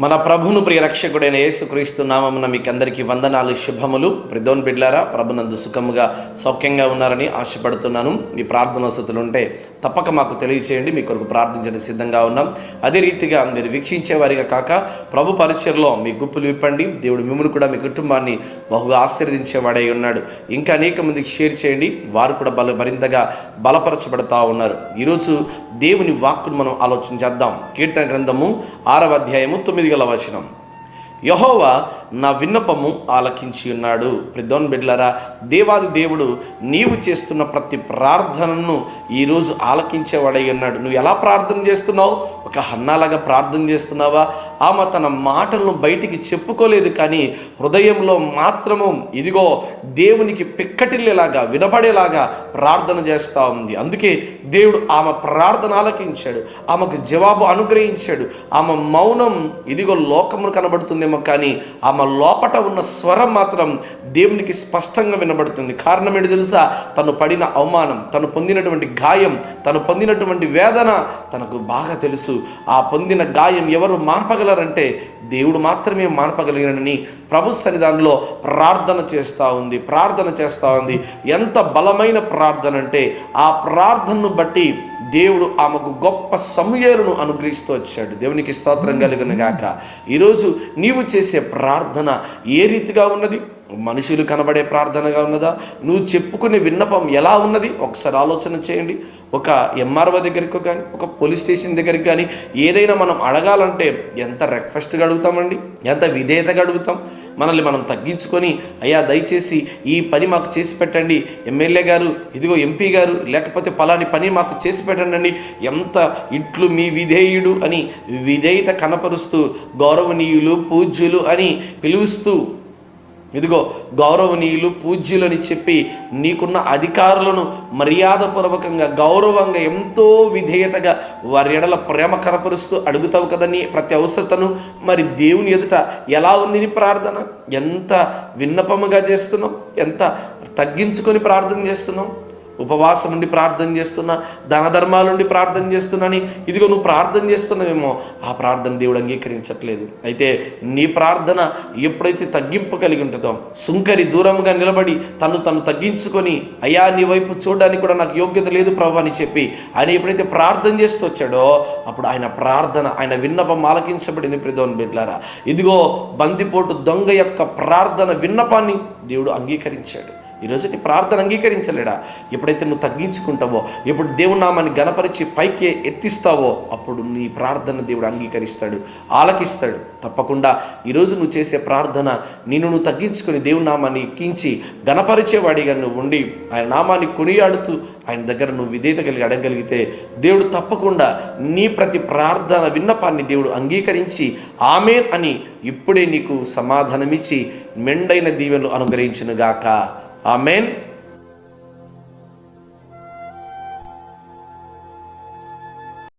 మన ప్రభును ప్రియ రక్షకుడైన యేసుక్రీస్తు నామమున మీకు అందరికీ వందనాలు, శుభములు. ప్రిదోన్ బిడ్లారా, ప్రభునందు సుఖముగా సౌఖ్యంగా ఉన్నారని ఆశపడుతున్నాను. మీ ప్రార్థన వసతులు ఉంటే తప్పక మాకు తెలియచేయండి, మీ కొరకు ప్రార్థించడానికి సిద్ధంగా ఉన్నాం. అదే రీతిగా మీరు వీక్షించేవారిగా కాక ప్రభు పరిచయలో మీ గుప్పులు విప్పండి. దేవుడు మిమ్మల్ని కూడా మీ కుటుంబాన్ని బహుగా ఆశీర్వదించేవాడై ఉన్నాడు. ఇంకా అనేక మందికి షేర్ చేయండి, వారు కూడా మరింతగా బలపరచబడతా ఉన్నారు. ఈరోజు దేవుని వాక్కును మనం ఆలోచన చేద్దాం. కీర్తన గ్రంథము 6వ అధ్యాయము 9వ వచనం. యెహోవా నా విన్నపము ఆలకించి ఉన్నాడు. ప్రిదోన్ బిడ్లరా, దేవాది దేవుడు నీవు చేస్తున్న ప్రతి ప్రార్థనను ఈరోజు ఆలకించేవాడై ఉన్నాడు. నువ్వు ఎలా ప్రార్థన చేస్తున్నావు? ఒక హన్నాలాగా ప్రార్థన చేస్తున్నావా? ఆమె తన మాటలను బయటికి చెప్పుకోలేదు, కానీ హృదయంలో మాత్రము ఇదిగో దేవునికి పిక్కటిల్లేలాగా వినపడేలాగా ప్రార్థన చేస్తూ ఉంది. అందుకే దేవుడు ఆమె ప్రార్థన ఆలకించాడు, ఆమెకు జవాబు అనుగ్రహించాడు. ఆమె మౌనం ఇదిగో లోకమును కనబడుతుందేమో, కానీ ఆమె లోపట ఉన్న స్వరం మాత్రం దేవునికి స్పష్టంగా వినబడుతుంది. కారణం ఏంటి తెలుసా? తను పడిన అవమానం, తను పొందినటువంటి గాయం, తను పొందినటువంటి వేదన తనకు బాగా తెలుసు. ఆ పొందిన గాయం ఎవరు మాన్పగలరంటే దేవుడు మాత్రమే మాన్పగలిగినని ప్రభు సన్నిధానంలో ప్రార్థన చేస్తూ ఉంది. ఎంత బలమైన ప్రార్థన అంటే ఆ ప్రార్థనను బట్టి దేవుడు ఆమెకు గొప్ప సమూయేలును అనుగ్రహిస్తూ వచ్చాడు. దేవునికి స్తోత్రం కలుగును గాక. ఈరోజు నీవు చేసే ప్రార్థన ఏ రీతిగా ఉన్నది? మనుషులు కనబడే ప్రార్థనగా ఉన్నదా? నువ్వు చెప్పుకునే విన్నపం ఎలా ఉన్నది? ఒకసారి ఆలోచన చేయండి. ఒక ఎంఆర్ఓ దగ్గరికి కానీ, ఒక పోలీస్ స్టేషన్ దగ్గరికి కానీ ఏదైనా మనం అడగాలంటే ఎంత రిక్వెస్ట్గా అడుగుతామండి, ఎంత విధేయతగా అడుగుతాం. మనల్ని మనం తగ్గించుకొని, అయ్యా దయచేసి ఈ పని మాకు చేసి పెట్టండి, ఎమ్మెల్యే గారు, ఇదిగో ఎంపీ గారు, లేకపోతే పలాని పని మాకు చేసి పెట్టండి, ఎంత ఇట్లు మీ విధేయుడు అని విధేయత కనపరుస్తూ గౌరవనీయులు, పూజ్యులు అని పిలుస్తూ, ఇదిగో గౌరవనీయులు, పూజ్యులు అని చెప్పి నీకున్న అధికారులను మర్యాదపూర్వకంగా, గౌరవంగా, ఎంతో విధేయతగా వారి ఎడల ప్రేమ కనపరుస్తూ అడుగుతావు కదా నీ ప్రతి అవసరతను. మరి దేవుని ఎదుట ఎలా ఉంది నీ ప్రార్థన? ఎంత విన్నపముగా చేస్తున్నావు? ఎంత తగ్గించుకొని ప్రార్థన చేస్తున్నావు? ఉపవాసం నుండి ప్రార్థన చేస్తున్నా, దాన ధర్మాల నుండి ప్రార్థన చేస్తున్నాని ఇదిగో నువ్వు ప్రార్థన చేస్తున్నావేమో, ఆ ప్రార్థన దేవుడు అంగీకరించట్లేదు. అయితే నీ ప్రార్థన ఎప్పుడైతే తగ్గింపు కలిగి ఉంటుందో, సుంకరి దూరంగా నిలబడి తను తగ్గించుకొని, అయ్యా నీ వైపు చూడడానికి కూడా నాకు యోగ్యత లేదు ప్రభు అని చెప్పి ఆయన ఎప్పుడైతే ప్రార్థన చేస్తూ వచ్చాడో, అప్పుడు ఆయన ప్రార్థన, ఆయన విన్నపం ఆలకించబడింది. ప్రిదోన్ బిడ్లారా, ఇదిగో బందిపోటు దొంగ యొక్క ప్రార్థన విన్నపాన్ని దేవుడు అంగీకరించాడు. ఈరోజు నీ ప్రార్థన అంగీకరించలేడా? ఎప్పుడైతే నువ్వు తగ్గించుకుంటావో, ఎప్పుడు దేవుని నామాన్ని గణపరిచి పైకి ఎత్తిస్తావో, అప్పుడు నీ ప్రార్థన దేవుడు అంగీకరిస్తాడు, ఆలకిస్తాడు. తప్పకుండా ఈరోజు నువ్వు చేసే ప్రార్థన నువ్వు తగ్గించుకొని దేవుని నామాన్ని ఎక్కించి గణపరిచేవాడిగా నువ్వు ఉండి ఆయన నామాన్ని కొనియాడుతూ ఆయన దగ్గర నువ్వు విధేయత కలిగి అడగలిగితే దేవుడు తప్పకుండా నీ ప్రతి ప్రార్థన విన్నపాన్ని దేవుడు అంగీకరించి ఆమేన్ అని ఇప్పుడే నీకు సమాధానమిచ్చి మెండైన దీవెనలు అనుగ్రహించునుగాక. ఆమేన్.